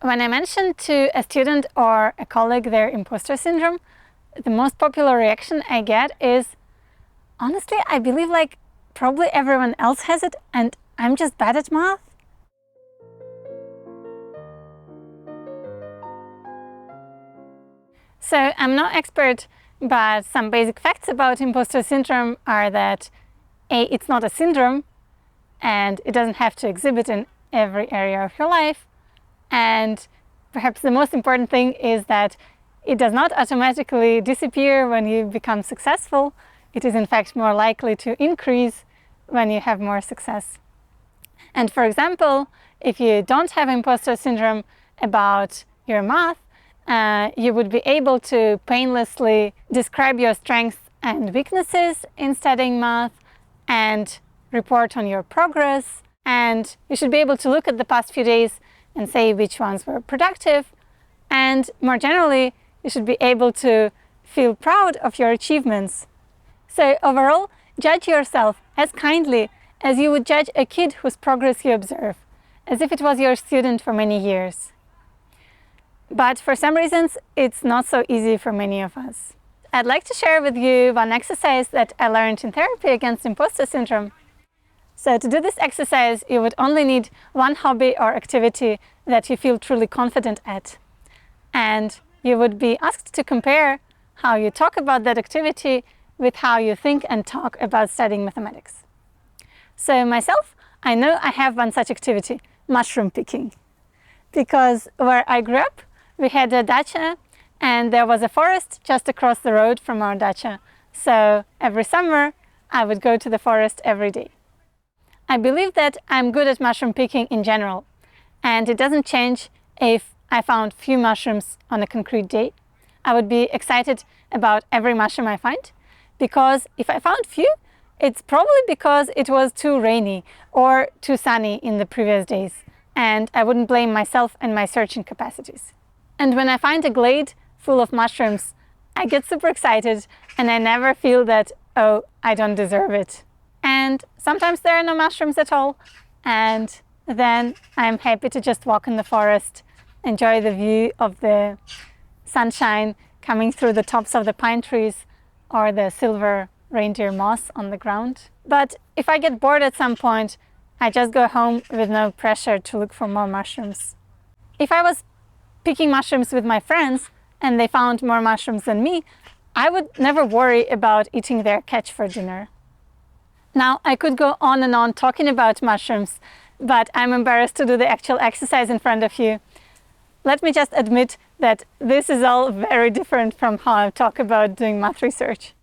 When I mention to a student or a colleague their imposter syndrome, the most popular reaction I get is, honestly, I believe probably everyone else has it and I'm just bad at math. So I'm no expert, but some basic facts about imposter syndrome are that A, it's not a syndrome and it doesn't have to exhibit in every area of your life. And perhaps the most important thing is that it does not automatically disappear when you become successful. It is in fact more likely to increase when you have more success. And for example, if you don't have imposter syndrome about your math, you would be able to painlessly describe your strengths and weaknesses in studying math and report on your progress. And you should be able to look at the past few days and say which ones were productive. And more generally, you should be able to feel proud of your achievements. So overall, judge yourself as kindly as you would judge a kid whose progress you observe, as if it was your student for many years. But for some reasons, it's not so easy for many of us. I'd like to share with you one exercise that I learned in therapy against imposter syndrome. So to do this exercise, you would only need one hobby or activity that you feel truly confident at. And you would be asked to compare how you talk about that activity with how you think and talk about studying mathematics. So myself, I know I have one such activity, mushroom picking. Because where I grew up, we had a dacha and there was a forest just across the road from our dacha. So every summer, I would go to the forest every day. I believe that I'm good at mushroom picking in general, and it doesn't change if I found few mushrooms on a concrete day. I would be excited about every mushroom I find, because if I found few, it's probably because it was too rainy or too sunny in the previous days, and I wouldn't blame myself and my searching capacities. And when I find a glade full of mushrooms, I get super excited and I never feel that, oh, I don't deserve it. And sometimes there are no mushrooms at all, and then I'm happy to just walk in the forest, enjoy the view of the sunshine coming through the tops of the pine trees or the silver reindeer moss on the ground. But if I get bored at some point, I just go home with no pressure to look for more mushrooms. If I was picking mushrooms with my friends and they found more mushrooms than me, I would never worry about eating their catch for dinner. Now, I could go on and on talking about mushrooms, but I'm embarrassed to do the actual exercise in front of you. Let me just admit that this is all very different from how I talk about doing math research.